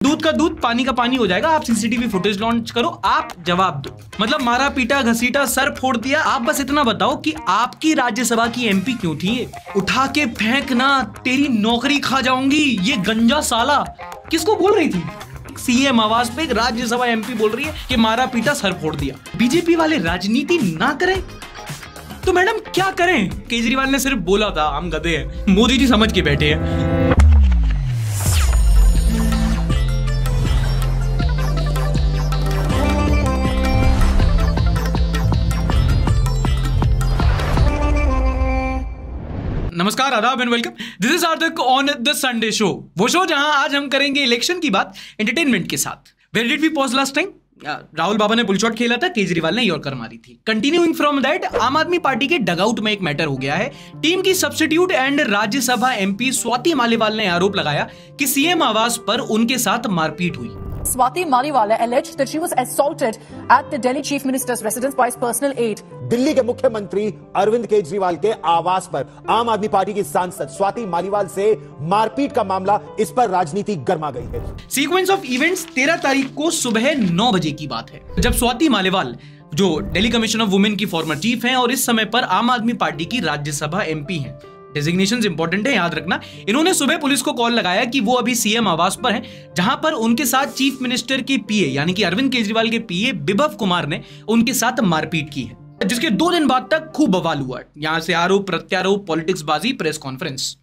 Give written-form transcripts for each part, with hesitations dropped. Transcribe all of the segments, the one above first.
दूध का दूध पानी का पानी हो जाएगा। आप सीसीटीवी फुटेज लॉन्च करो, आप जवाब दो। मतलब मारा पीटा घसीटा सर फोड़ दिया। आप बस इतना बताओ कि आपकी राज्यसभा की एमपी क्यों थी? उठा के फेंकना, तेरी नौकरी खा जाऊंगी, ये गंजा साला किसको बोल रही थी? सीएम आवाज पे राज्यसभा एमपी बोल रही है कि मारा पीटा सर फोड़ दिया। बीजेपी वाले राजनीति ना करें तो मैडम क्या करें? केजरीवाल ने सिर्फ बोला था, हम गधे हैं, मोदी जी समझ के बैठे हैं। नमस्कार, आदाब and welcome. This is Hardik on the Sunday show, वो शो जहां आज हम करेंगे इलेक्शन की बात एंटरटेनमेंट के साथ। Where did we pause last time? Rahul Baba ने बुलशॉट खेला था, केजरीवाल ने यॉर्कर मारी थी। कंटिन्यूइंग फ्रॉम दैट, आम आदमी पार्टी के डगआउट में एक मैटर हो गया है। टीम की substitute and Rajya Sabha MP Swati Maliwal ने आरोप लगाया कि सीएम आवास पर उनके साथ मारपीट हुई। Swati Maliwala alleged that she was assaulted at the Delhi Chief Minister's residence by his personal aide. Delhi के मुख्यमंत्री अरविंद केजरीवाल के आवास पर आम आदमी पार्टी की सांसद स्वाति मालीवाल से मारपीट का मामला, इस पर राजनीति गर्मा गई है। सीक्वेंस ऑफ इवेंट्स 13 तारीख को सुबह 9 बजे की बात है, जब स्वाति मालीवाल जो दिल्ली कमीशन ऑफ वुमेन की फॉर्मर चीफ हैं और इस समय पर आम आदमी पार्टी की राज्यसभा एमपी हैं। डेजिग्नेशंस इंपॉर्टेंट है, याद रखना। इन्होंने सुबह पुलिस को कॉल लगाया कि वो अभी सीएम आवास पर हैं, जहां पर उनके साथ चीफ मिनिस्टर के पीए यानी कि अरविंद केजरीवाल के पीए बिभव कुमार ने उनके साथ मारपीट की है, जिसके 2 दिन बाद तक खूब बवाल हुआ। यहां से आरोप प्रत्यारोप, पॉलिटिक्स बाजी, प्रेस कॉन्फ्रेंस।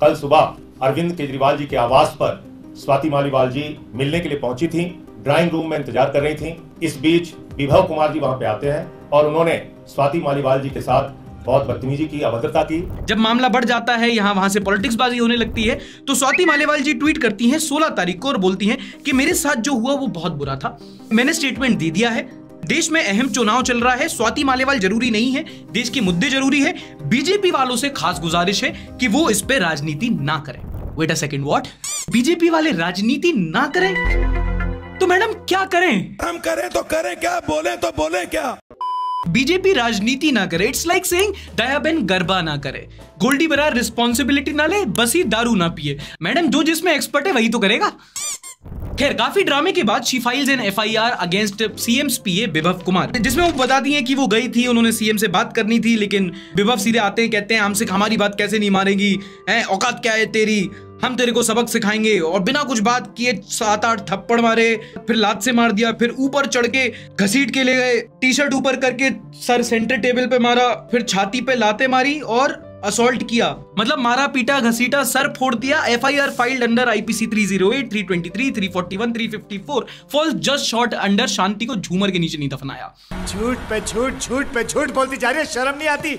कल सुबह अरविंद केजरीवाल जी के आवास पर स्वाति मालीवाल जी मिलने के लिए पहुंची थी, ड्राइंग रूम में इंतजार कर रही थी। इस बीच विभव कुमार जी वहां पे आते हैं और उन्होंने स्वाति मालीवाल जी के साथ बहुत बदतमीजी की, अभद्रता की। जब मामला बढ़ जाता है, यहाँ वहां से पॉलिटिक्स बाजी होने लगती है, तो स्वाति मालीवाल जी ट्वीट करती हैं 16 तारीख को और बोलती हैं कि मेरे साथ जो हुआ वो बहुत बुरा था, मैंने स्टेटमेंट दे दिया है। देश में अहम चुनाव चल रहा है, स्वाति मालीवाल जरूरी नहीं है, देश के मुद्दे जरूरी है। बीजेपी वालों से खास गुजारिश है कि वो इस पे राजनीति ना करें। Wait a second, what? BJP वाले राजनीति ना करें तो मैडम क्या करें? हम करें तो करें क्या, बोले तो बोले क्या? बीजेपी राजनीति ना करे, it's like saying Dayaben garba ना करे, गोल्डी बरार रिस्पॉन्सिबिलिटी ना ले, बस ही दारू ना पिए। मैडम जो जिसमें एक्सपर्ट है वही तो करेगा। खैर, काफी ड्रामे के बाद she files an FIR against CM's PA Bibhav Kumar, जिसमें वो बताती हैं कि वो गई थी, उन्होंने सीएम से बात करनी थी, लेकिन बिभव सीधे आते हैं, कहते हैं हमसे हमारी बात कैसे नहीं मानेगी, औकात क्या है तेरी, हम तेरे को सबक सिखाएंगे। और बिना कुछ बात किए 7-8 थप्पड़ मारे, फिर लात से मार दिया, फिर ऊपर चढ़ के घसीट के ले गए, टी शर्ट ऊपर करके सर सेंटर टेबल पे मारा, फिर छाती पे लाते मारी और असॉल्ट किया। मतलब मारा पीटा घसीटा सर फोड़ दिया। FIR filed under IPC 308, 323, 341, 354 for just shot under शांति को झूमर के नीचे नहीं दफनाया। झूठ पे झूठ, झूठ पे झूठ बोलती जा रही है, शर्म नहीं आती।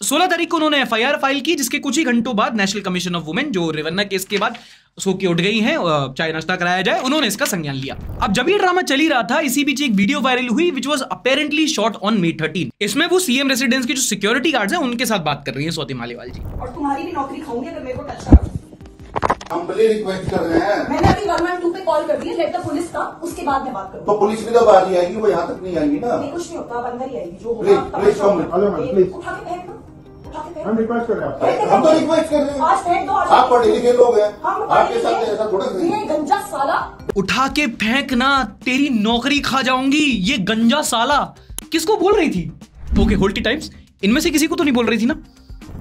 16 तारीख को उन्होंने एफआईआर फाइल की, जिसके कुछ ही घंटों बाद नेशनल कमीशन ऑफ वुमेन, जो रेवन्ना केस के बाद सो के उठ गई हैं, चाहे नाश्ता कराया जाए, उन्होंने इसका संज्ञान लिया। अब जब ये ड्रामा चल ही रहा था, इसी बीच एक वीडियो वायरल हुई which was apparently shot on May 13। इसमें वो सीएम रेसिडेंस के जो सिक्योरिटी गार्ड्स हैं उनके साथ बात कर रही हैं स्वाति मालीवाल जी। और तुम्हारी भी नौकरी खाऊंगी अगर मेरे को टच करो। हम पहले रिक्वेस्ट कर रहे हैं। मैंने अभी 112 पे कॉल कर दिया, लेट द पुलिस का, उसके बाद मैं बात करूँ। तो पुलिस भी तो बाहर ही आएगी, वो यहाँ तक नहीं आएगी ना। नहीं, कुछ नहीं होता, अंदर ही आएगी, जो प्लीज होगा। प्लीज कम, प्लीज उठा के फेंक दो, उठा के फेंक। हम रिक्वेस्ट कर रहे हैं, हम तो रिक्वेस्ट कर रहे हैं। आज फेंक दो। आप पढ़े लिखे लोग हैं, हम आपके साथ ऐसा थोड़ा ये गंजा साला उठा के फेंकना, तेरी नौकरी खा जाऊंगी, ये गंजा साला किसको बोल रही थी? ओके, होल्ड इट टाइम्स, इनमें से किसी को तो नहीं बोल रही थी ना।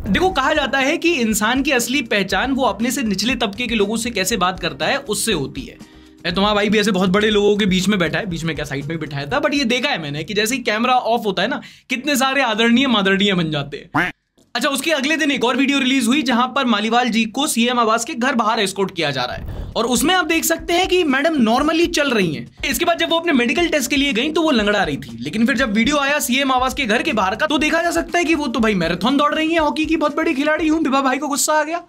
देखो, कहा जाता है कि इंसान की असली पहचान वो अपने से निचले तबके के लोगों से कैसे बात करता है उससे होती है। तुम्हारा भाई भी ऐसे बहुत बड़े लोगों के बीच में बैठा है, बीच में क्या साइड में बिठाया था, बट ये देखा है मैंने कि जैसे ही कैमरा ऑफ होता है ना, कितने सारे आदरणीय मादरणीय बन जाते हैं। अच्छा, उसके अगले दिन एक और वीडियो रिलीज हुई जहां पर मालीवाल जी को सीएम आवास के घर बाहर एस्कॉर्ट किया जा रहा है, और उसमें आप देख सकते हैं कि मैडम नॉर्मली चल रही हैं। इसके बाद जब वो अपने मेडिकल टेस्ट के लिए गई तो वो लंगड़ा रही थी, लेकिन फिर जब वीडियो आया सीएम आवास के घर के बाहर का, तो देखा जा सकता है कि वो तो भाई मैराथन दौड़ रही है, हॉकी की बहुत बड़ी खिलाड़ी हूं। बिभा भाई को गुस्सा आ गया।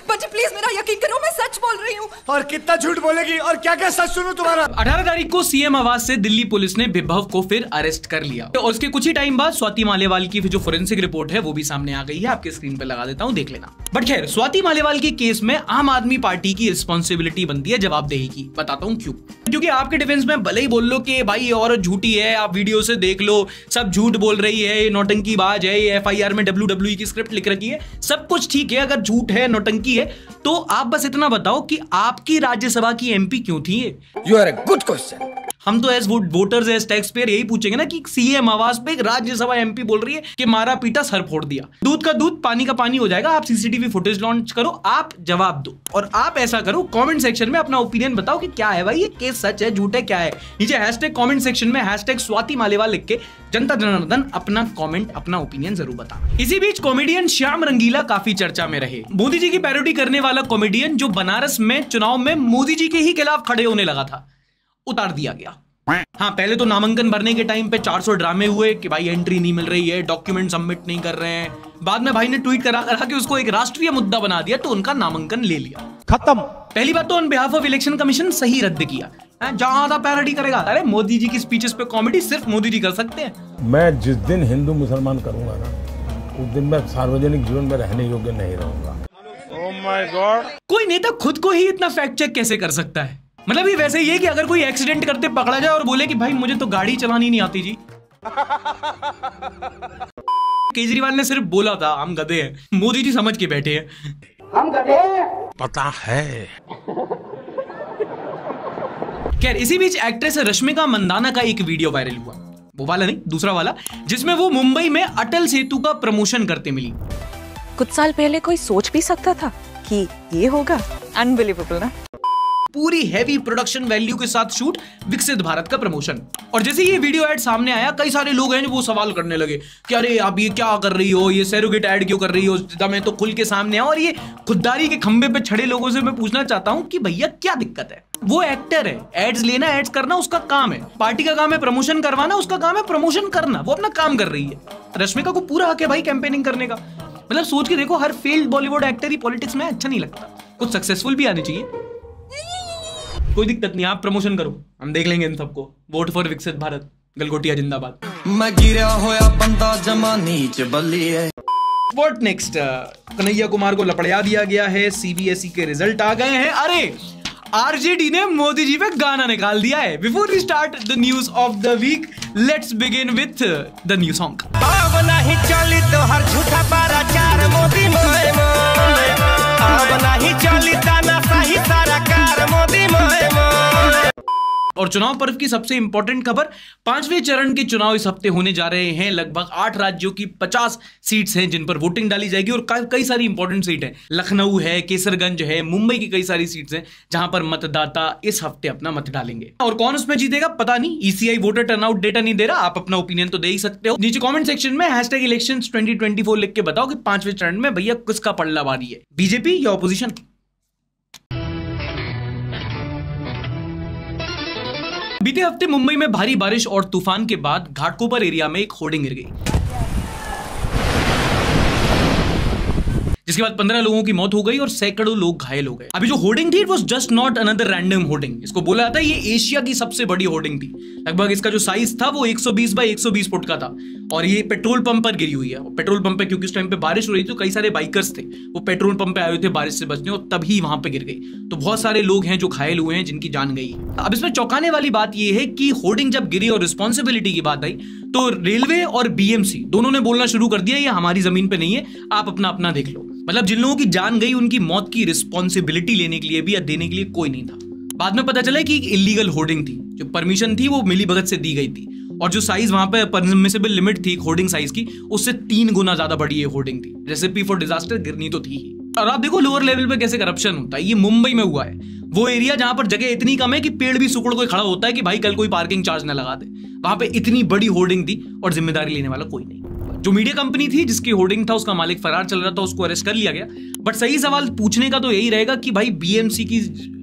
बच्चे प्लीज मेरा यकीन करो, मैं सच बोल रही हूँ। और कितना झूठ बोलेगी और क्या क्या सच सुनूं तुम्हारा? 18 तारीख को सीएम आवास से दिल्ली पुलिस ने बिभव को फिर अरेस्ट कर लिया, और उसके कुछ ही टाइम बाद स्वाति मालीवाल की जो फोरेंसिक रिपोर्ट है वो भी सामने आ गई है। आपके स्क्रीन पर लगा देता हूं, देख लेना। बट खैर, स्वाति मालीवाल के केस में आम आदमी पार्टी की रिस्पॉन्सिबिलिटी बनती है जवाबदेही की। बताता हूं क्यों। क्योंकि आपके डिफेंस में भले ही बोल लो कि भाई ये औरत झूठी है, आप वीडियो से देख लो, सब झूठ बोल रही है, ये नौटंकीबाज है, ये FIR में WWE की स्क्रिप्ट लिख रखी है, सब कुछ ठीक है। अगर झूठ है, नौटंकी है, तो आप बस इतना बताओ कि आपकी राज्यसभा की MP क्यों थी ये? You are a good question. हम तो as voters, as tax payer यही पूछेंगे ना कि CM आवाज पे एक राज्यसभा MP बोल रही है कि मारा पीटा सर फोड़ दिया। दूध का दूध पानी का पानी हो जाएगा। आप CCTV फुटेज लॉन्च करो, आप जवाब दो, और आप ऐसा करो कमेंट सेक्शन में अपना ओपिनियन बताओ कि क्या है भाई ये केस, सच है झूठ है, क्या है। नीचे हैशटैग कमेंट सेक्शन में हैशटैग स्वाति मालीवाल लिख के जनता जनार्दन अपना कमेंट, अपना ओपिनियन जरूर बताओ। इसी बीच कॉमेडियन श्याम रंगीला काफी चर्चा में रहे। मोदी जी की पैरोडी करने वाला कॉमेडियन जो बनारस में चुनाव में मोदी जी के ही खिलाफ खड़े होने लगा था, उतार दिया गया। हाँ, पहले तो नामांकन भरने के टाइम पे 400 ड्रामे हुए कि भाई एंट्री नहीं मिल रही है, डॉक्यूमेंट सबमिट नहीं कर रहे हैं। बाद में भाई ने ट्वीट करा के उसको एक राष्ट्रीय मुद्दा बना दिया, तो उनका नामांकन ले लिया, खत्म। पहली बात तो on behalf of election commission सही रद्द किया। जहां था पैरोडी करेगा, अरे मोदी जी की स्पीचेस पे कॉमेडी सिर्फ मोदी जी कर सकते हैं। मैं जिस दिन हिंदू मुसलमान करूंगा ना, उस दिन मैं सार्वजनिक जीवन में रहने योग्य नहीं रहूंगा। ओह माय गॉड, कोई नेता खुद को ही इतना फैक्ट चेक कैसे कर सकता है? मतलब ये वैसे ही है कि अगर कोई एक्सीडेंट करते पकड़ा जाए और बोले कि भाई मुझे तो गाड़ी चलानी नहीं आती जी। केजरीवाल ने सिर्फ बोला था हम गधे हैं, मोदी जी समझ के बैठे हैं हम गधे हैं, पता है। खैर, इसी बीच एक्ट्रेस रश्मिका मंदाना का एक वीडियो वायरल हुआ, वो वाला नहीं, दूसरा वाला, जिसमें वो मुंबई में अटल सेतु का प्रमोशन करते मिली। कुछ साल पहले कोई सोच भी सकता था कि ये होगा? अनबिलीवेबल ना। पूरी हैवी प्रोडक्शन वैल्यू के साथ शूट, विकसित भारत का प्रमोशन। और जैसे ये वीडियो एड सामने आया, कई सारे लोग हैं जो वो सवाल करने लगे कि अरे आप ये क्या कर रही हो, ये सरोगेट ऐड क्यों कर रही हो, मैं तो खुल के सामने आ। और ये खुददारी के खंबे पे छड़े लोगों से मैं पूछना चाहता हूं कि भैया क्या दिक्कत है? वो एक्टर है, एड्स लेना, एड्स करना उसका काम है। पार्टी का काम है प्रमोशन करवाना, उसका काम है प्रमोशन करना। वो अपना काम कर रही है। रश्मिका को पूरा हक है भाई कैंपेनिंग करने का। मतलब सोच के देखो, हर फेल्ड बॉलीवुड एक्टर ही पॉलिटिक्स में अच्छा नहीं लगता, कुछ सक्सेसफुल भी आने चाहिए। कोई दिक्कत नहीं, आप प्रमोशन करो, हम देख लेंगे इन सबको। वोट फॉर विकसित भारत, गलगोटिया जिंदाबाद। मैं गिरा होया बंदा जमा नीच बल्ली है। What next? कन्हैया कुमार को लपड़िया दिया गया है, CBSE के रिजल्ट आ गए हैं। अरे RJD ने मोदी जी पे गाना निकाल दिया है। Before we start the news of the week, let's begin with the new song. अब नहीं चली तो हर झूठा पराचार मोदी मोए मोए, अब नहीं चली ताना सही सारा कार मोदी मोए मोए। और चुनाव पर्व की सबसे इंपॉर्टेंट खबर, 5वें चरण के चुनाव इस हफ्ते होने जा रहे हैं। लगभग 8 राज्यों की 50 सीट्स हैं जिन पर वोटिंग डाली जाएगी, और कई सारी इंपॉर्टेंट सीट है। लखनऊ है, केसरगंज है, मुंबई की कई सारी सीट्स हैं जहां पर मतदाता इस हफ्ते अपना मत डालेंगे। और कौन उसमें जीतेगा पता नहीं, ECI वोटर टर्नआउट डेटा नहीं दे रहा। आप अपना ओपिनियन तो दे ही सकते हो। नीचे कॉमेंट सेक्शन में #elections 2024 लिख के बताओ कि 5वें चरण में भैया किसका पलड़ा भारी है, बीजेपी या ऑपोजिशन। बीते हफ्ते मुंबई में भारी बारिश और तूफान के बाद घाटकोपर एरिया में एक होर्डिंग गिर गई, जिसके बाद 15 लोगों की मौत हो गई और सैकड़ों लोग घायल हो गए। अभी जो होर्डिंग थी, it was just not another random hoarding. इसको बोला जाता है ये एशिया की सबसे बड़ी होर्डिंग थी। लगभग इसका जो साइज था वो 120 बाय 120 फुट का था, और ये पेट्रोल पंप पर गिरी हुई है। पेट्रोल पंप पे क्योंकि उस टाइम पे बारिश हो रही थी, तो कई सारे बाइकर्स थे, वो पेट्रोल पंप पे आए हुए थे बारिश से बचने, और तभी वहां पे गिर गई। तो बहुत सारे लोग हैं जो घायल हुए हैं, जिनकी जान गई। अब इसमें चौंकाने वाली बात यह है कि होर्डिंग जब गिरी और रिस्पॉन्सिबिलिटी की बात आई, तो रेलवे और BMC दोनों ने बोलना शुरू कर दिया ये हमारी जमीन पे नहीं है, आप अपना अपना देख लो। मतलब जिन लोगों की जान गई, उनकी मौत की रिस्पॉन्सिबिलिटी लेने के लिए भी या देने के लिए कोई नहीं था। बाद में पता चला कि एक इलीगल होर्डिंग थी, जो परमिशन थी वो मिलीभगत से दी गई थी, और जो साइज वहां पे परमिसिबल लिमिट थी होर्डिंग साइज की, उससे 3 गुना ज्यादा बड़ी ये होर्डिंग थी। रेसिपी फॉर डिजास्टर गिरनी तो थी ही। और आप देखो लोअर लेवल पे कैसे करप्शन होता है। ये मुंबई में हुआ है, वो एरिया जहां पर जगह इतनी कम है कि पेड़ भी सुकड़ कोई खड़ा होता है कि भाई कल कोई पार्किंग चार्ज ना लगा दे। वहां पे इतनी बड़ी होर्डिंग थी और जिम्मेदारी लेने वाला कोई नहीं। जो मीडिया कंपनी थी जिसकी होर्डिंग था, उसका मालिक फरार चल रहा था, उसको अरेस्ट कर लिया गया। बट सही सवाल पूछने का तो यही रहेगा कि भाई BMC की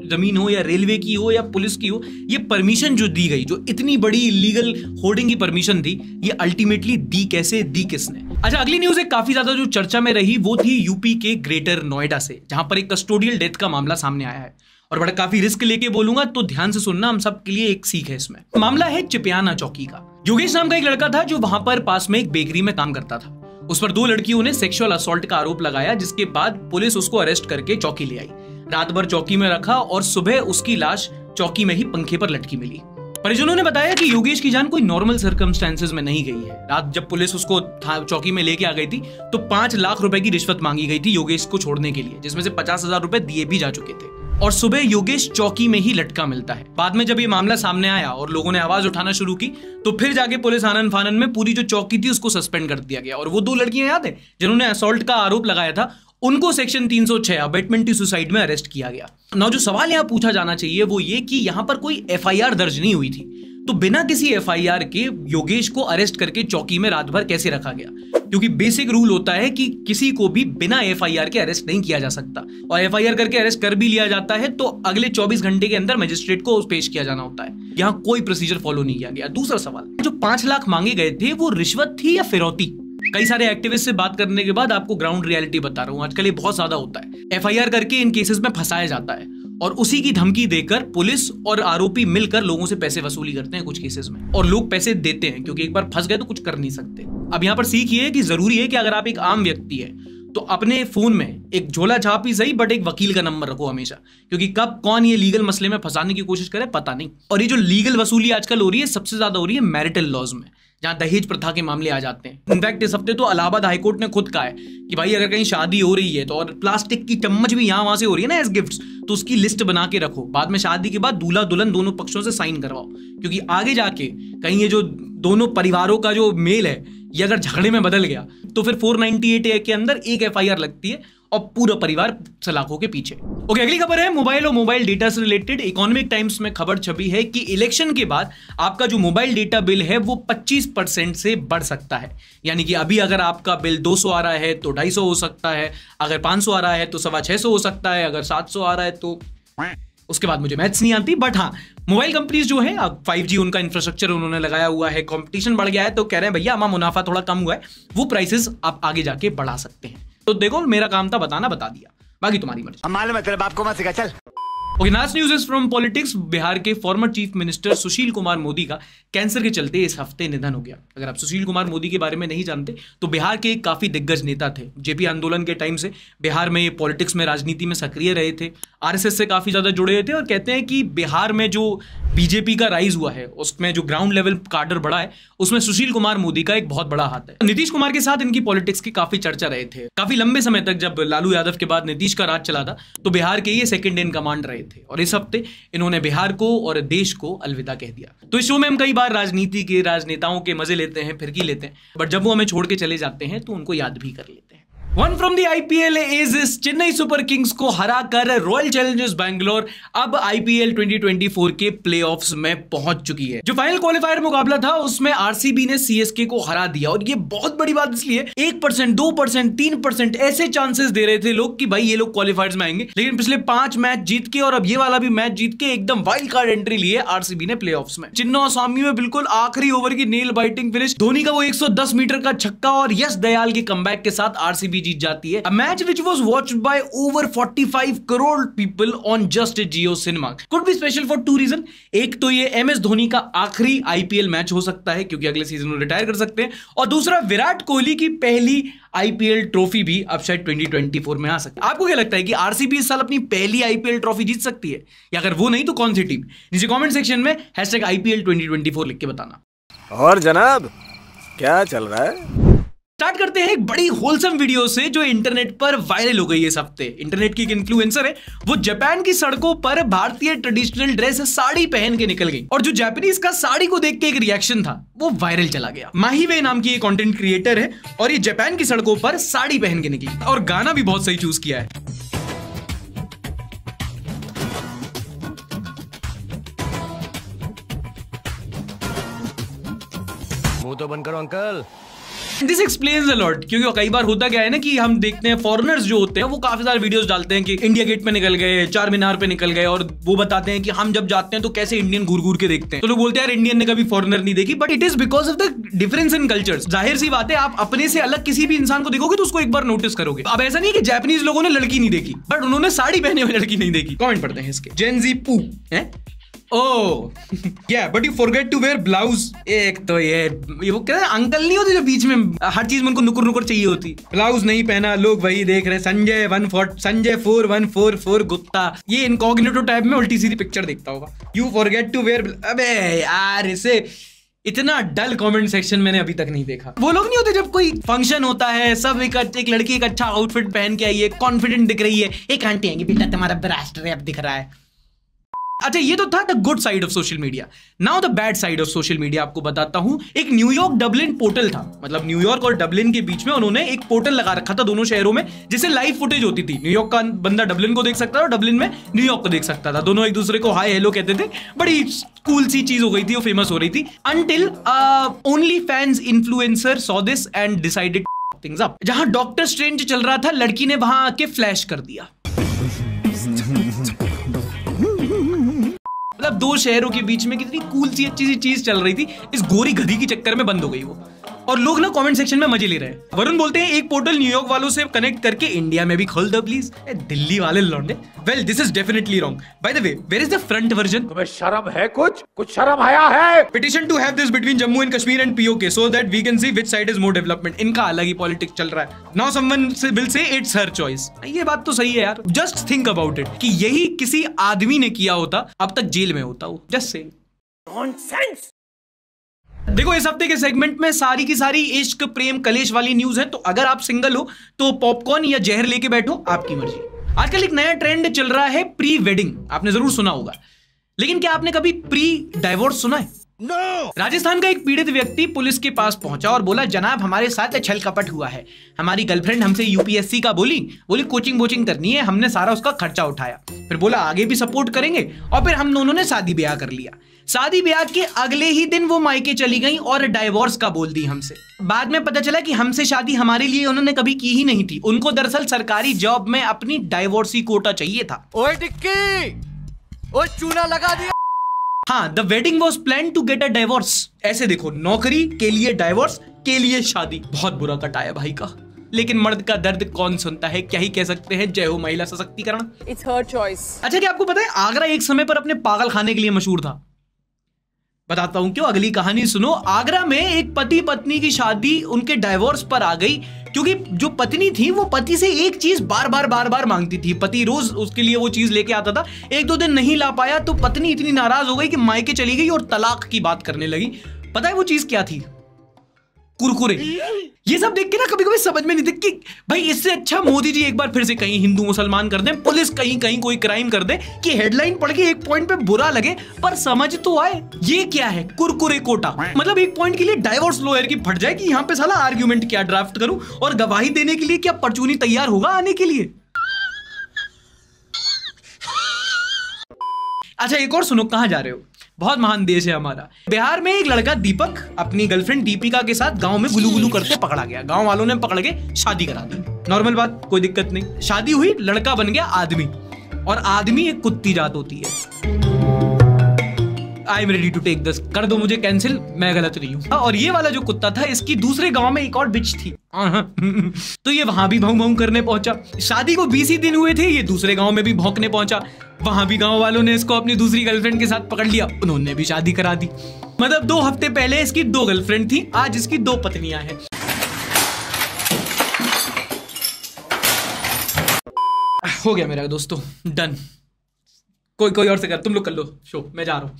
जमीन हो या रेलवे की हो या पुलिस की हो, ये परमिशन जो दी गई, जो इतनी बड़ी इलीगल होर्डिंग की परमिशन थी, ये अल्टीमेटली दी कैसे, दी किसने? अच्छा, अगली न्यूज एक काफी ज्यादा जो चर्चा में रही वो थी यूपी के ग्रेटर नोएडा से, जहां पर एक कस्टोडियल डेथ का मामला सामने आया है। और बड़ा काफी रिस्क लेके बोलूंगा, तो ध्यान से सुनना, हम सब के लिए एक सीख है इसमें। मामला है चिपियाना चौकी का। योगेश नाम का एक लड़का था जो वहां पर पास में एक बेकरी में काम करता था। उस पर 2 लड़कियों ने सेक्सुअल असॉल्ट का आरोप लगाया, जिसके बाद पुलिस उसको अरेस्ट करके चौकी ले आई। रात भर चौकी में रखा और सुबह उसकी लाश चौकी में ही पंखे पर लटकी मिली। परिजनों ने बताया कि योगेश की जान कोई नॉर्मल सर्कमस्टेंसेस में नहीं गई है। रात जब पुलिस उसको चौकी में लेके आ गई थी तो 5 लाख रुपए की रिश्वत मांगी गई थी योगेश को छोड़ने के लिए, जिसमें से 50,000 रुपए दिए भी जा चुके थे। और सुबह योगेश चौकी में ही लटका मिलता है। बाद में जब ये मामला सामने आया और लोगों ने आवाज उठाना शुरू की तो फिर जाके पुलिस आनन फानन में पूरी जो चौकी थी उसको सस्पेंड कर दिया गया। और वो 2 लड़कियां याद है जिन्होंने असॉल्ट का आरोप लगाया था, उनको सेक्शन 306 अबेटमेंट टू सुसाइड में अरेस्ट किया गया। ना जो सवाल यहां पूछा जाना चाहिए वो ये कि यहां पर कोई एफआईआर दर्ज नहीं हुई थी, तो बिना किसी एफआईआर के योगेश को अरेस्ट करके चौकी में रात भर कैसे रखा गया? क्योंकि बेसिक रूल होता है कि किसी को भी बिना एफआईआर के अरेस्ट नहीं किया जा सकता, और एफआईआर करके अरेस्ट कर भी लिया जाता है तो अगले 24 घंटे के अंदर मजिस्ट्रेट को पेश किया जाना होता है। यहाँ कोई प्रोसीजर फॉलो नहीं किया गया। दूसरा सवाल, जो 5 लाख मांगे गए थे वो रिश्वत थी या फिरौती? कई सारे एक्टिविस्ट से बात करने के बाद आपको ग्राउंड रियलिटी बता रहा हूं, आजकल ये बहुत ज्यादा होता है। एफआईआर करके इन केसेस में फंसाया जाता है और उसी की धमकी देकर पुलिस और आरोपी मिलकर लोगों से पैसे वसूली करते हैं कुछ केसेस में, और लोग पैसे देते हैं क्योंकि एक बार फंस गए तो कुछ कर नहीं सकते। अब यहाँ पर सीख ये है कि जरूरी है कि अगर आप एक आम व्यक्ति है तो अपने फोन में एक झोला छाप ही सही बट एक वकील का नंबर रखो हमेशा, क्योंकि कब कौन ये लीगल मसले में फंसाने की कोशिश करे पता नहीं। और ये जो लीगल वसूली आजकल हो रही है सबसे ज्यादा हो रही है मैरिटल लॉज में, जहां दहेज प्रथा के मामले आ जाते हैं। इनफैक्ट इस हफ्ते तो इलाहाबाद हाईकोर्ट ने खुद कहा है कि भाई अगर कहीं शादी हो रही है तो, और प्लास्टिक की चम्मच भी यहां वहां से हो रही है ना एज गिफ्ट्स, तो उसकी लिस्ट बना के रखो। बाद में शादी के बाद दूल्हा दुल्हन दोनों पक्षों से साइन करवाओ, क्योंकि आगे जाके कहीं ये जो दोनों परिवारों का जो मेल है ये अगर झगड़े में बदल गया तो फिर 498 के अंदर एक एफआईआर लगती है और पूरा परिवार सलाखों के पीछे। ओके, अगली खबर है मोबाइल और मोबाइल डेटा से रिलेटेड। इकोनॉमिक टाइम्स में खबर छपी है कि इलेक्शन के बाद आपका जो मोबाइल डेटा बिल है वो 25% से बढ़ सकता है। यानी कि अभी अगर आपका बिल 200 आ रहा है तो 250 हो सकता है, अगर 500 आ रहा है तो 650 हो सकता है, अगर 700 आ रहा है तो उसके बाद मुझे मैथ्स नहीं आती। बट हाँ, मोबाइल कंपनीज जो है 5G उनका इंफ्रास्ट्रक्चर उन्होंने लगाया हुआ है, कंपटीशन बढ़ गया है, तो कह रहे हैं भैया हमारा मुनाफा थोड़ा कम हुआ है, वो प्राइसेस आप आगे जाके बढ़ा सकते हैं। तो देखो मेरा काम था बताना, बता दिया, बाकी तुम्हारी मर्जी। मालूम है तेरे बाप को मत सिखा, चल। Okay, last news is from politics. Bihar के former chief minister Sushil Kumar Modi का कैंसर के चलते इस हफ्ते निधन हो गया। अगर आप सुशील कुमार मोदी के बारे में नहीं जानते तो बिहार के काफी दिग्गज नेता थे। जेपी आंदोलन के टाइम से बिहार में पॉलिटिक्स में, राजनीति में सक्रिय रहे थे, आरएसएस से काफी ज्यादा जुड़े हुए थे, और कहते हैं कि बिहार में जो बीजेपी का राइज हुआ है उसमें जो ग्राउंड लेवल काडर बढ़ा है उसमें सुशील कुमार मोदी का एक बहुत बड़ा हाथ है। नीतीश कुमार के साथ इनकी पॉलिटिक्स की काफी चर्चा रहे थे। काफी लंबे समय तक जब लालू यादव के बाद नीतीश का राज चला था तो बिहार के ये सेकंड इन कमांड रहे थे, और इस हफ्ते इन्होंने बिहार को और देश को अलविदा कह दिया। तो इस शो में हम कई बार राजनीति के, राजनेताओं के मजे लेते हैं, फिरकी लेते हैं, बट जब वो हमें छोड़ के चले जाते हैं तो उनको याद भी कर लेते हैं। One from the IPL is Chennai super Kings को हराकर रॉयल चैलेंजर्स बैंगलोर अब आईपीएल 2024 के प्लेऑफ्स में पहुंच चुकी है। जो फाइनल क्वालिफायर मुकाबला था उसमें आरसीबी ने सीएसके को हरा दिया, और ये बहुत बड़ी बात इसलिए 1%, 2%, 3% ऐसे चांसेस दे रहे थे लोग कि भाई ये लोग क्वालिफायर्स में आएंगे, लेकिन पिछले 5 मैच जीत के और अब ये वाला भी मैच जीत के एकदम वाइल्ड कार्ड एंट्री लिए आरसीबी ने प्लेऑफ्स में। चिन्नास्वामी में बिल्कुल आखिरी ओवर की नेल बाइटिंग फिनिश, धोनी का वो 110 मीटर का छक्का और यश दयाल के कमबैक के साथ आरसीबी जीत जाती है। A match which was watched by over 45 crore people on just Jio Cinema. Could be special for 2 reasons. एक तो ये MS धोनी का आखिरी आईपीएल मैच हो सकता है क्योंकि अगले सीजन में रिटायर कर सकते हैं, और दूसरा विराट कोहली की पहली आईपीएल ट्रॉफी भी अब शायद 2024 में आ सकती है। आपको क्या लगता है कि आरसीबी इस साल अपनी पहली आईपीएल ट्रॉफी जीत सकती है, या अगर वो नहीं तो कौन सी टीम? नीचे कमेंट सेक्शन में #IPL 2024 लिख के बताना। और जनाब क्या चल रहा है? स्टार्ट करते हैं एक बड़ी होलसम वीडियो से जो इंटरनेट पर वायरल हो गई है इस हफ्ते। इंटरनेट की एक इन्फ्लुएंसर है, वो जापान की सड़कों पर भारतीय ट्रेडिशनल ड्रेस साड़ी पहन के निकल गई, और जो जापानीज का साड़ी को देख के एक रिएक्शन था वो वायरल चला गया। माहीवे नाम की ये कंटेंट क्रिएटर है और ये जापान की सड़कों पर साड़ी पहन के निकली, और गाना भी बहुत सही चूज किया है। मुंह तो बंद करो uncle. This explains a lot, क्योंकि कई बार होता क्या है ना कि हम देखते हैं फॉरेनर्स जो होते हैं वो काफी सारे वीडियोस डालते हैं कि इंडिया गेट पे निकल गए, चार मीनार पे निकल गए, और वो बताते हैं कि हम जब जाते हैं तो कैसे इंडियन घूर घूर के देखते हैं। तो लोग बोलते हैं यार इंडियन ने कभी फॉरेनर नहीं देखी, but it is because of the difference in cultures. जाहिर सी बात है, आप अपने से अलग किसी भी इंसान को देखोगे तो उसको एक बार नोटिस करोगे। अब ऐसा नहीं कि जापानीज लोगों ने लड़की नहीं देखी, बट उन्होंने साड़ी पहने हुई लड़की नहीं देखी। कमेंट पढ़ते हैं इसके। जेन जी पू है oh yeah but you forget to wear blouse. एक तो ये वो क्या अंकल नहीं होते जो बीच में हर चीज में उनको नुकुर नुकुर चाहिए होती, ब्लाउज नहीं पहना, लोग वही देख रहे। संजय 4144 गुप्ता ये इनकॉग्निटो टैब में उल्टी सीधी पिक्चर देखता होगा। यू फॉरगेट टू वेयर, अबे यार इसे इतना डल कमेंट सेक्शन मैंने अभी तक नहीं देखा। वो लोग नहीं होते जब कोई फंक्शन होता है, सब एक लड़की एक अच्छा आउटफिट पहन के आई है, कॉन्फिडेंट दिख रही है, एक आंटी आएंगी बेटा तुम्हारा ब्रेस्ट रैप दिख रहा है। अच्छा ये तो था the good side of social media. Now the bad side of social media आपको बताता हूं। एक न्यूयॉर्क डबलिन पोर्टल था, मतलब न्यूयॉर्क और डबलिन के बीच में उन्होंने एक पोर्टल लगा रखा था दोनों शहरों में, जिससे लाइव फुटेज होती थी। न्यूयॉर्क का बंदा डबलिन को देख सकता था और डबलिन में न्यूयॉर्क को देख सकता था। दोनों एक दूसरे को हाय हेलो कहते थे। बड़ी कूल सी चीज हो गई थी, वो फेमस हो रही थी until only fans influencer saw this and decided things up. जहां डॉक्टर स्ट्रेंज चल रहा था, लड़की ने वहां आके फ्लैश कर दिया। मतलब दो शहरों के बीच में कितनी कूल सी अच्छी सी चीज चल रही थी, इस गोरी गधी के चक्कर में बंद हो गई वो। और लोग ना कमेंट सेक्शन में मजे ले रहे हैं। वरुण बोलते हैं एक पोर्टल न्यूयॉर्क वालों से कनेक्ट करके इंडिया में भी खोल दो प्लीज। दिल्ली वाले लौंडे। Well this is definitely wrong. By the way where is the front version? तुम्हें शर्म है? कुछ शर्म आया है? Petition to have this between Jammu and Kashmir and PoK so that we can see which side is more development. इनका अलग ही पॉलिटिक्स चल रहा है। Now someone will say it's her choice. ये बात तो सही है यार। जस्ट थिंक अबाउट इट कि यही किसी आदमी ने किया होता अब तक जेल में होता वो। Just saying. नॉनसेंस। देखो इस हफ्ते के सेगमेंट में सारी की सारी इश्क प्रेम कलेश वाली न्यूज है, तो अगर आप सिंगल हो तो पॉपकॉर्न या जहर लेके बैठो, आपकी मर्जी। आजकल एक नया ट्रेंड चल रहा है प्री वेडिंग, आपने जरूर सुना होगा, लेकिन क्या आपने कभी प्री डाइवोर्स सुना है? No! राजस्थान का एक पीड़ित व्यक्ति पुलिस के पास पहुंचा और बोला जनाब हमारे साथ छल कपट हुआ है, हमारी गर्लफ्रेंड हमसे यूपीएससी का बोली कोचिंग वोचिंग करनी है, हमने सारा उसका खर्चा उठाया, फिर बोला आगे भी सपोर्ट करेंगे, और फिर हम दोनों ने शादी ब्याह कर लिया। शादी ब्याह के अगले ही दिन वो मायके चली गई और डाइवोर्स का बोल दी हमसे। बाद में पता चला कि हमसे शादी हमारे लिए उन्होंने कभी की ही नहीं थी, उनको दरअसल सरकारी जॉब में अपनी डाइवोर्सी कोटा चाहिए था। ओए टिक्की, ओए चूना लगा दिया। हाँ, the wedding was plan to get a divorce. ऐसे देखो, नौकरी के लिए डाइवोर्स, के लिए शादी। बहुत बुरा कटाया भाई का, लेकिन मर्द का दर्द कौन सुनता है, क्या ही कह सकते हैं। जय हो महिला सशक्तिकरण। It's her choice. अच्छा क्या आपको पता है आगरा एक समय पर अपने पागल खाने के लिए मशहूर था? बताता हूं क्यों, अगली कहानी सुनो। आगरा में एक पति पत्नी की शादी उनके डाइवोर्स पर आ गई, क्योंकि जो पत्नी थी वो पति से एक चीज बार बार मांगती थी। पति रोज उसके लिए वो चीज लेके आता था, एक दो दिन नहीं ला पाया तो पत्नी इतनी नाराज हो गई कि मायके चली गई और तलाक की बात करने लगी। पता है वो चीज क्या थी? कुरकुरे। ये सब देख के ना कभी कभी समझ में नहीं दिख कि भाई इससे अच्छा मोदी जी एक बार फिर से कहीं हिंदू मुसलमान कर दें, पुलिस कहीं कहीं कोई क्राइम कर दे, कि हेडलाइन पढ़ के एक पॉइंट पे बुरा लगे पर समझ तो आए। ये क्या है? कुरकुरे कोटा। मतलब एक पॉइंट के लिए डाइवोर्स लॉयर की फट जाए कि यहां पे साला आर्ग्यूमेंट क्या ड्राफ्ट करूं, और गवाही देने के लिए क्या परचूनी तैयार होगा आने के लिए। अच्छा एक और सुनो, कहां जा रहे हो? बहुत महान देश है हमारा। बिहार में एक लड़का दीपक अपनी गर्लफ्रेंड दीपिका के साथ गांव में गुलू गुलू करते पकड़ा गया। गांव वालों ने पकड़ के शादी करा दी। नॉर्मल बात, कोई दिक्कत नहीं। शादी हुई, लड़का बन गया आदमी, और आदमी एक कुत्ती जात होती है। I am ready to take this. कर दो मुझे कैंसिल, मैं गलत नहीं हूं। और ये वाला जो कुत्ता था, इसकी दूसरे गांव में एक और बिच थी। तो ये वहां भी भौं भौं करने पहुंचा। शादी को 20 ही दिन हुए थे, ये दूसरे गांव में भी भौंकने पहुंचा। वहां भी गांव वालों ने इसको अपनी दूसरी गर्लफ्रेंड के साथ पकड़ लिया, उन्होंने भी शादी करा दी। मतलब 2 हफ्ते पहले इसकी 2 गर्लफ्रेंड थी, आज इसकी 2 पत्नियां हैं। हो गया मेरा दोस्तों, डन। कोई और से कर, तुम लोग कर लो शो, मैं जा रहा हूं।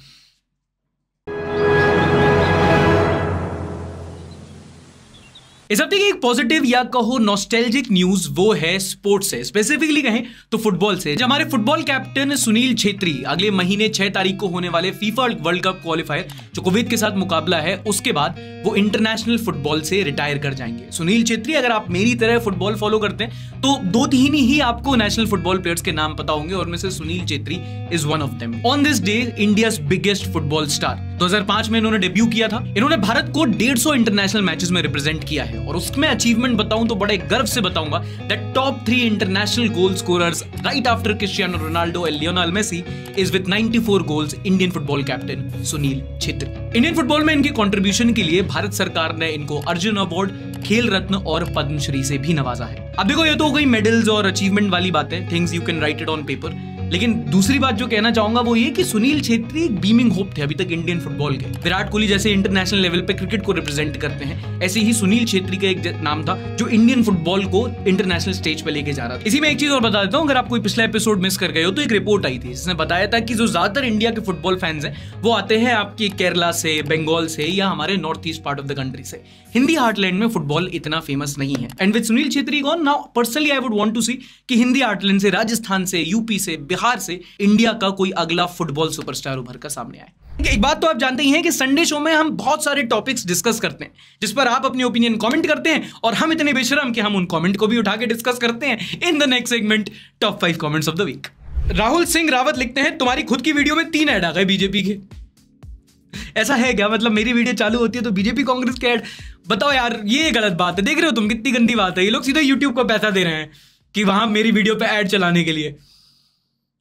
इस हफ्ते की एक पॉजिटिव या कहो नॉस्टैल्जिक न्यूज वो है स्पोर्ट्स से, स्पेसिफिकली कहें तो फुटबॉल से। हमारे फुटबॉल कैप्टन सुनील छेत्री अगले महीने 6 तारीख को होने वाले फीफा वर्ल्ड कप क्वालिफायर जो कुवैत के साथ मुकाबला है, उसके बाद वो इंटरनेशनल फुटबॉल से रिटायर कर जाएंगे। सुनील छेत्री, अगर आप मेरी तरह फुटबॉल फॉलो करते हैं तो 2-3 ही आपको नेशनल फुटबॉल प्लेयर्स के नाम पता होंगे, और में से Sunil Chhetri is one of them. On this day India's biggest football star 2005 में इन्होंने डेब्यू किया था। इन्होंने भारत को 150 इंटरनेशनल मैचेस में रिप्रेजेंट किया है, और उसमें अचीवमेंट बताऊं तो बड़े गर्व से बताऊंगा that top 3 international goal scorers right after Cristiano Ronaldo and Lionel Messi is with 94 goals Indian football captain Sunil Chhetri. Indian football में इनके कंट्रीब्यूशन के लिए भारत सरकार ने इनको अर्जुन अवार्ड, खेल रत्न और पद्मश्री से भी नवाजा है। अब देखो, ये तो हो गई मेडल्स और अचीवमेंट वाली बातें, things you can write it on paper. लेकिन दूसरी बात जो कहना चाहूंगा वो ये कि सुनील छेत्री एक बीमिंग होप थे अभी तक इंडियन फुटबॉल के। विराट कोहली जैसे इंटरनेशनल लेवल पे क्रिकेट को रिप्रेजेंट करते हैं, ऐसे ही सुनील छेत्री का एक नाम था जो इंडियन फुटबॉल को इंटरनेशनल स्टेज पे लेके जा रहा था। इसी में एक चीज और बता देता हूँ, अगर आप कोई पिछला एपिसोड मिस कर गए हो तो एक रिपोर्ट आई थी जिसने बताया था कि जो ज्यादातर इंडिया के फुटबॉल फैंस हैं वो आते हैं आपके केरला से, बंगाल से या हमारे north east part of the country से। हिंदी हार्टलैंड में फुटबॉल इतना फेमस नहीं है। And with Sunil Chhetri gone now personally I would want to see कि हिंदी हार्टलैंड से, राजस्थान से, यूपी से, बिहार से इंडिया का कोई अगला फुटबॉल सुपरस्टार उभर कर सामने आए। एक बात तो आप जानते ही हैं कि संडे शो में हम बहुत सारे टॉपिक्स डिस्कस करते हैं जिस पर आप अपनी ओपिनियन कमेंट करते हैं और हम इतने बेशरम कि हम उन कमेंट को भी उठा के डिस्कस करते हैं in the next segment top 5 comments of the week. Rahul Singh Rawat लिखते हैं तुम्हारी खुद की वीडियो में 3 ऐड आ गए बीजेपी के। ऐसा है क्या? मतलब मेरी वीडियो चालू होती है तो बीजेपी कांग्रेस के ऐड? बताओ यार, ये गलत बात है। देख रहे हो तुम कितनी गंदी बात है। ये लोग सीधे यूट्यूब को पैसा दे रहे हैं कि वहां मेरी वीडियो पे ऐड चलाने के लिए।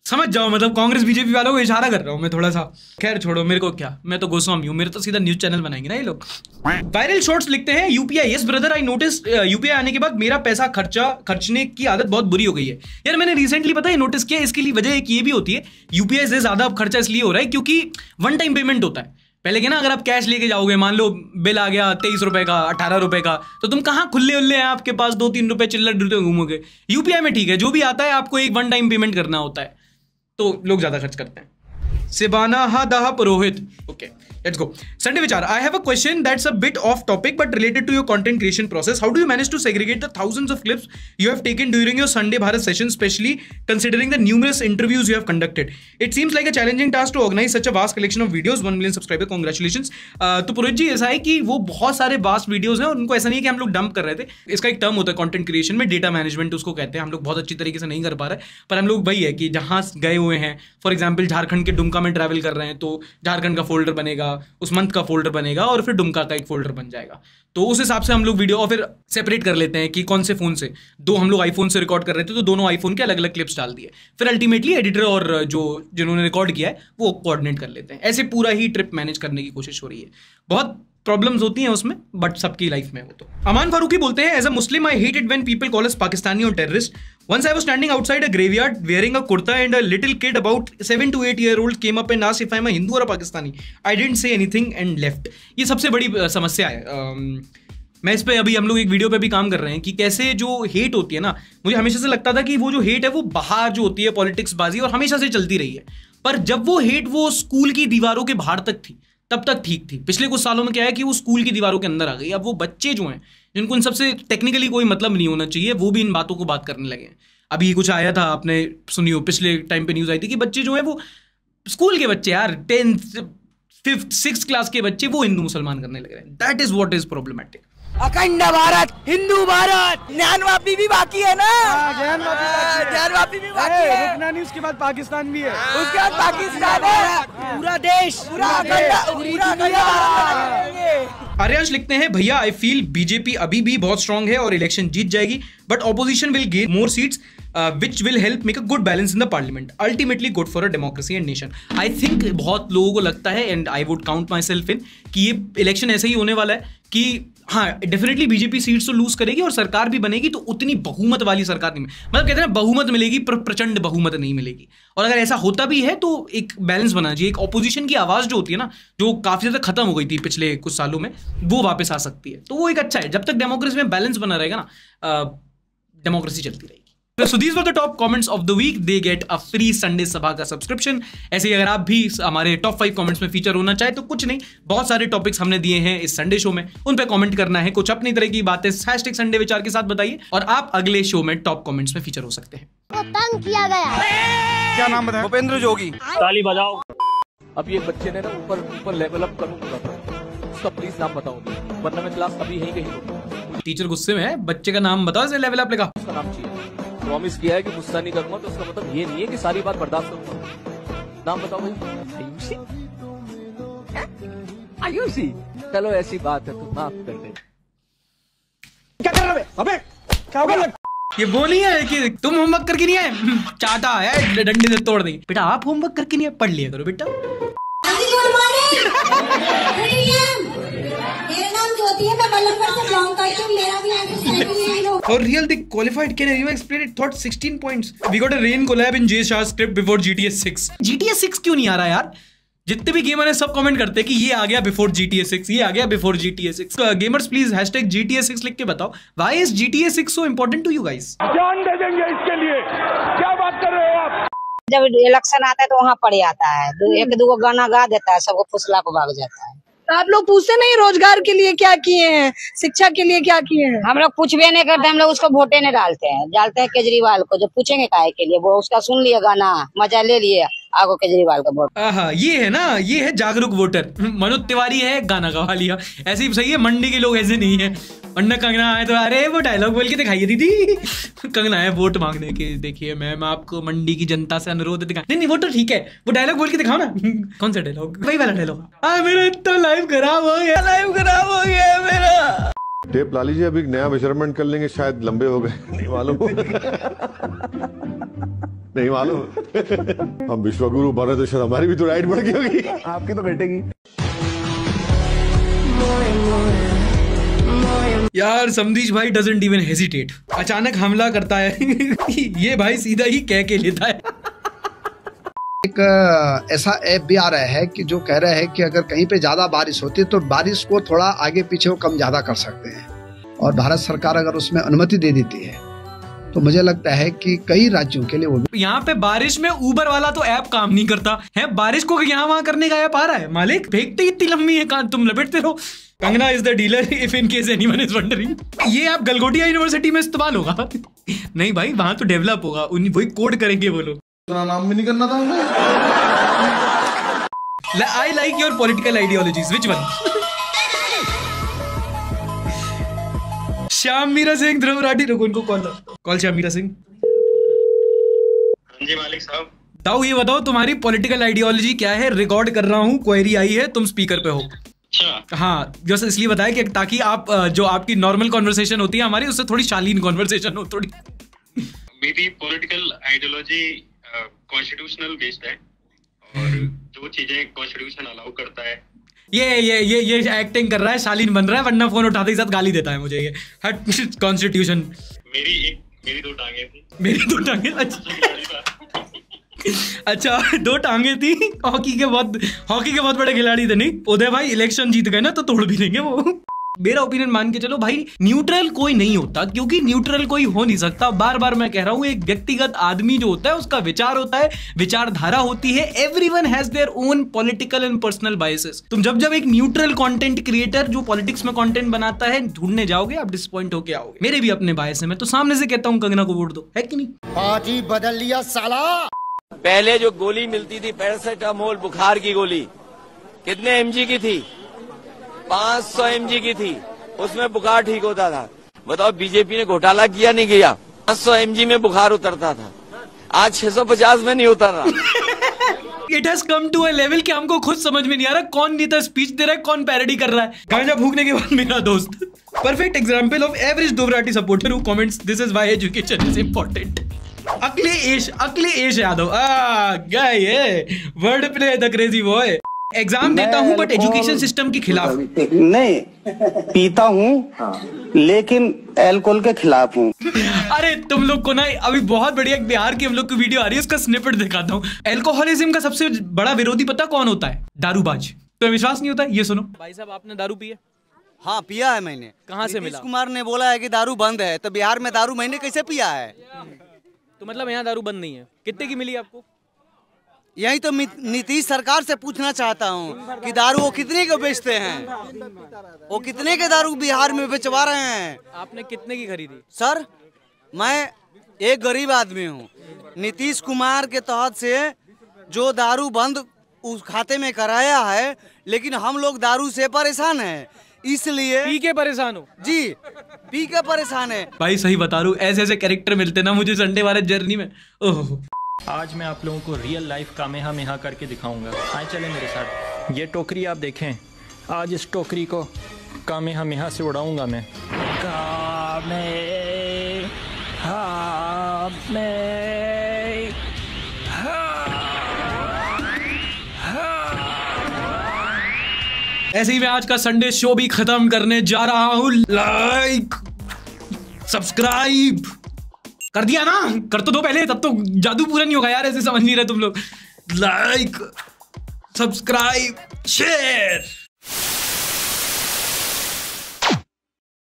समझ जाओ, मतलब कांग्रेस बीजेपी वालों को इशारा कर रहा हूं मैं थोड़ा सा। खैर छोड़ो, मेरे को क्या, मैं तो गोस्वामी हूं, मेरे तो सीधा न्यूज चैनल बनाएंगे ना ये लोग। वायरल शॉर्ट्स लिखते हैं UPI, yes brother I notice UPI आने के बाद मेरा पैसा खर्चने की आदत बहुत बुरी हो गई है। यार मैंने रिसेंटली पता है नोटिस किया, इसके लिए वजह एक ये भी होती है, यूपीआई से ज्यादा खर्चा इसलिए हो रहा है क्योंकि वन टाइम पेमेंट होता है। पहले के ना अगर आप कैश लेके जाओगे, मान लो बिल आ गया 23 रुपए का, 18 रुपए का, तो तुम कहाँ खुले उल्ले हैं, आपके पास 2-3 रुपए चिल्लर घूमोगे। यूपीआई में ठीक है, जो भी आता है आपको एक वन टाइम पेमेंट करना होता है तो लोग ज्यादा खर्च करते हैं। सिबाना दाह Purohit, okay let's go. Sunday विचार, I have a question that's a bit off topic but related to your content creation process. How do you manage to segregate the thousands of clips you have taken during your Sunday Bharat session, especially considering the numerous interviews you have conducted? It seems like a challenging task to organize such a vast collection of videos. 1 million subscriber, congratulations. तो पुरोहित जी ऐसा है कि वो बहुत सारे vast videos हैं और उनको ऐसा नहीं है कि हम लोग डंप कर रहे थे। इसका एक टर्म होता है कंटेंट क्रिएशन में, डेटा मैनेजमेंट उसको कहते हैं। हम लोग बहुत अच्छी तरीके से नहीं कर पा रहे, पर हम लोग वही है कि जहाँ गए हुए हैं, फॉर एग्जाम्पल झारखंड के दुमका में ट्रैवल कर रहे हैं तो झारखंड का फोल्डर बनेगा, उस मंथ का फोल्डर बनेगा और फिर दुमका का एक फोल्डर बन जाएगा। तो उस हिसाब से हम लोग वीडियो और फिर सेपरेट कर लेते हैं कि कौन से फोन से, हम लोग आईफोन से रिकॉर्ड कर रहे थे तो दोनों आईफोन के अलग अलग क्लिप्स डाल दिए। फिर अल्टीमेटली एडिटर और जिन्होंने रिकॉर्ड किया है वो कोऑर्डिनेट कर लेते हैं। ऐसे पूरा ही ट्रिप मैनेज करने की कोशिश हो रही है। बहुत प्रॉब्लम्स होती हैं उसमें, बट सबकी लाइफ में वो तो। अमान फारूकी बोलते हैं, as a Muslim I hate it when people call us Pakistani और terrorist. Once I was standing outside a graveyard wearing a kurta and a little kid about 7 to 8 year old came up and asked if I'm a Hindu or a Pakistani. I didn't say anything and left. ये सबसे बड़ी समस्या है। मैं इस पे अभी हम लोग एक वीडियो पे भी काम कर रहे हैं कि कैसे जो हेट होती है ना, मुझे हमेशा से लगता था कि वो जो हेट है वो बाहर जो होती है पॉलिटिक्स बाजी और हमेशा से चलती रही है। पर जब वो हेट वो स्कूल की दीवारों के बाहर तक थी तब तक ठीक थी। पिछले कुछ सालों में क्या है कि वो स्कूल की दीवारों के अंदर आ गई। अब वो बच्चे जो हैं जिनको इन सबसे टेक्निकली कोई मतलब नहीं होना चाहिए वो भी इन बातों को बात करने लगे हैं। अभी कुछ आया था, आपने सुनियो, पिछले टाइम पे न्यूज आई थी कि बच्चे जो है वो स्कूल के बच्चे यार 10th 5th 6th क्लास के बच्चे वो हिंदू मुसलमान करने लग रहे हैं। That is what is problematic. अखंड भारत, हिंदू भारत, ज्ञानवापी भी बाकी है ना? ज्ञानवापी भी बाकी है। रुकना नहीं, उसके बाद पाकिस्तान भी है, उसके बाद पाकिस्तान है, पूरा देश, पूरा आर्यांश लिखते हैं, भैया आई फील बीजेपी अभी भी बहुत स्ट्रांग है और इलेक्शन जीत जाएगी, but opposition will gain more seats which will help make a good balance in the parliament, ultimately good for a democracy and nation. I think बहुत लोगों को लगता है and I would count myself in कि ये election ऐसे ही होने वाला है कि हाँ डेफिनेटली बीजेपी सीट्स तो लूज करेगी और सरकार भी बनेगी तो उतनी बहुमत वाली सरकार नहीं, मतलब कहते हैं बहुमत मिलेगी पर प्रचंड बहुमत नहीं मिलेगी। और अगर ऐसा होता भी है तो एक बैलेंस बनाना चाहिए। एक ऑपोजिशन की आवाज़ जो होती है ना, जो काफ़ी ज़्यादा खत्म हो गई थी पिछले कुछ सालों में, वो वापस आ सकती है। तो वो एक अच्छा है, जब तक डेमोक्रेसी में बैलेंस बना रहेगा ना, डेमोक्रेसी चलती रहेगी। So these were the top comments of the week. They get a free Sunday सभा का सब्सक्रिप्शन। ऐसे ही अगर आप भी हमारे टॉप 5 कमेंट्स में फीचर होना चाहे तो कुछ नहीं, बहुत सारे टॉपिक्स हमने दिए हैं इस संडे शो में, उन पे कमेंट करना है, कुछ अपनी तरह की बातें #संडे विचार के साथ बताइए और आप अगले शो में टॉप कमेंट्स में फीचर हो सकते हैं। तो तंग किया गया। क्या नाम बताया? भूपेंद्र जोगी। ताली बजाओ। अब ये बच्चे ने ना ऊपर लेवल अप करना था, उसका प्लीज नाम बताओ, वरना मैं क्लास अभी यहीं कहीं। टीचर गुस्से में है, बच्चे का नाम बताओ, जैसे लेवल अप लिखा। उसका नाम चाहिए, प्रॉमिस किया है कि गुस्सा नहीं करूंगा, तो उसका मतलब ये नहीं है कि सारी बात बर्दाश्त करूंगा। नाम बताओ भाई। आयुषी। चलो ऐसी बात है तो माफ कर दे। क्या कर रहे हो? अबे क्या हो गया? ये वो नहीं है कि तुम होमवर्क करके नहीं आए, चाटा है डंडे से तोड़ देंगे। बेटा आप होमवर्क करके नहीं आए, पढ़ लिया करो बेटा। मेरा नाम ज्योति है, मैं बल्लभगढ़ से बिलोंग करती हूँ। मेरा भी ऐसा For real, they qualified. Can you explain it? Thought 16 points. We got a rain collab in Jay Shah's script before GTA 6. GTA 6 क्यों नहीं आ रहा यार? जितने भी गेमर हैं सब कमेंट करते हैं कि ये आ गया बिफोर GTA 6, ये आ गया before GTA 6. Gamers please hashtag GTA 6 लिख के बताओ. Why is GTA 6 so important to you guys? जान दे देंगे इसके लिए. क्या बात कर रहे हो आप? जब इलेक्शन आता है तो वहाँ पड़ जाता है, एक दो गाना गा देता है, सबको फुसला को भाग जाता है. आप लोग पूछते नहीं रोजगार के लिए क्या किए हैं, शिक्षा के लिए क्या किए हैं? हम लोग पूछबे नहीं करते, हम लोग उसको वोटे नहीं डालते हैं केजरीवाल को. जो पूछेंगे काहे के लिए, वो उसका सुन लिए गाना, मजा ले लिए, आगो केजरीवाल का वोट. ये है ना, ये है जागरूक वोटर. मनोज तिवारी है, गाना गवा लिया. ऐसे ही सही है, मंडी के लोग ऐसे नहीं है. वरना कंगना आए तो अरे वो डायलॉग बोल के दिखाइए दीदी. कंगना है वोट मांगने के, देखिए मैम आपको मंडी की जनता से अनुरोध दिखा. नहीं वो तो ठीक है, वो डायलॉग बोल के दिखाओ ना. कौन सा डायलॉग? वही वाला डायलॉग. मेरा इतना लाइव खराब हो गया मेरा. टेप ला लीजिए, अभी नया मेजरमेंट कर लेंगे, शायद लंबे हो गए. नहीं मालूम. नहीं मालूम. हम विश्वगुरु बने तो शायद हमारी भी तो राइट बढ़ गई होगी. आपकी तो घटेगी यार. समदीश भाई डजंट इवन हेजिटेट. अचानक हमला करता है. ये भाई सीधा ही कह के लेता है. एक ऐसा ऐप भी आ रहा है कि जो कह रहा है कि अगर कहीं पे ज्यादा बारिश होती है तो बारिश को थोड़ा आगे पीछे वो कम ज्यादा कर सकते हैं, और भारत सरकार अगर उसमें अनुमति दे देती है तो मुझे लगता है कि कई राज्यों के लिए वो भी. यहाँ पे बारिश में ऊबर वाला तो ऐप काम नहीं करता है. बारिश को यहाँ वहां करने का ऐप आ रहा है. मालिक फेंकते इतनी लंबी है, कहां तुम लपेटते रहो. Kangana is the dealer if in case anyone is wondering. ये ऐप गलगोटिया यूनिवर्सिटी में इस्तेमाल होगा. नहीं भाई, वहां तो डेवलप होगा, वही कोड करेंगे वो लोग. नाम भी नहीं करना था. I like your political ideologies. Which one? Shyam Meera Singh, Dhruv Rathee. रुको उनको कॉल श्याम मीरा सिंह. जी मालिक साहब. ताऊ ये बताओ तुम्हारी पॉलिटिकल आइडियोलॉजी क्या है? रिकॉर्ड कर रहा हूँ, क्वेरी आई है, तुम स्पीकर पे हो. अच्छा. हाँ, जैसे इसलिए बताया कि ताकि आप जो आपकी नॉर्मल कॉन्वर्सेशन होती है हमारी, उससे थोड़ी शालीन कॉन्वर्सेशन हो थोड़ी. मेरी पॉलिटिकल आइडियोलॉजी कॉन्स्टिट्यूशनल बेस्ड है, और जो चीजें कॉन्स्टिट्यूशन अलाउ करता है. ये एक्टिंग कर रहा है, शालीन बन रहा है, वरना फोन उठाते ही साथ गाली देता है मुझे. ये हट कॉन्स्टिट्यूशन. मेरी दो टांगे थी. मेरी दो टांगे. अच्छा 2 टांगे थी. हॉकी के बहुत बड़े खिलाड़ी थे. नहीं उदय भाई इलेक्शन जीत गए ना तो तोड़ भी देंगे वो. मेरा ओपिनियन मान के चलो भाई, न्यूट्रल कोई नहीं होता, क्योंकि न्यूट्रल कोई हो नहीं सकता. बार बार मैं कह रहा हूं, एक व्यक्तिगत आदमी जो होता है उसका विचार होता है, विचारधारा होती है. Everyone has their own political and personal biases. तुम जब एक न्यूट्रल कंटेंट क्रिएटर जो पॉलिटिक्स में कंटेंट बनाता है ढूंढने जाओगे, आप डिसअपॉइंट होके आओगे. मेरे भी अपने बायस है, मैं तो सामने से कहता हूँ कंगना को वोट दो, है कि नहीं? पार्टी बदल लिया साला. पहले जो गोली मिलती थी पैरासिटामोल बुखार की गोली, कितने mg की थी? 500 mg की थी. उसमें बुखार ठीक होता था. बताओ बीजेपी ने घोटाला किया नहीं किया? 500 mg में बुखार उतरता था, आज 650 में नहीं उतर रहा. It has come to a level कि हमको खुद समझ में नहीं आ रहा कौन नेता स्पीच दे रहा है, कौन पैरोडी कर रहा है. गांजा फूकने के बाद मेरा दोस्त. Perfect example of average dobrati supporter who comments this is why education is important. Akhilesh Yadav गए word play the crazy boy. Exam देता हूँ बट एजुकेशन सिस्टम के खिलाफ नहीं. पीता हूँ लेकिन अल्कोहल के खिलाफ हूँ. अरे तुम लोग को ना अभी बहुत बढ़िया बिहार की हम लोग की वीडियो आ रही है, उसका स्निपेट दिखाता हूँ. अल्कोहलिज्म का सबसे बड़ा विरोधी पता कौन होता है? दारूबाज. तो विश्वास नहीं होता? ये सुनो भाई साहब, आपने दारू पिया? हाँ पिया है मैंने. कहाँ से मिला? नीतीश कुमार ने बोला है कि दारू बंद है, तो बिहार में दारू मैंने कैसे पिया है? तो मतलब यहाँ दारू बंद नहीं है. कितने की मिली आपको? यही तो नीतीश सरकार से पूछना चाहता हूँ कि दारू वो कितने को बेचते हैं, वो कितने के दारू बिहार में बेचवा रहे हैं. आपने कितने की खरीदी? सर मैं एक गरीब आदमी हूँ. नीतीश कुमार के तहत से जो दारू बंद उस खाते में कराया है, लेकिन हम लोग दारू से परेशान हैं, इसलिए. पी के परेशान हो? जी पी के परेशान है भाई. सही बता रहा हूँ, ऐसे कैरेक्टर मिलते ना मुझे संडे वाले जर्नी में. ओह आज मैं आप लोगों को रियल लाइफ कामेहामेहा करके दिखाऊंगा. आए चले मेरे साथ. ये टोकरी आप देखें, आज इस टोकरी को कामेहामेहा से उड़ाऊंगा मैं. ऐसे ही मैं आज का संडे शो भी खत्म करने जा रहा हूं। लाइक सब्सक्राइब कर दिया ना? कर तो दो पहले, तब तो जादू पूरा नहीं होगा यार, ऐसे समझ नहीं रहे तुम लोग। Like subscribe share.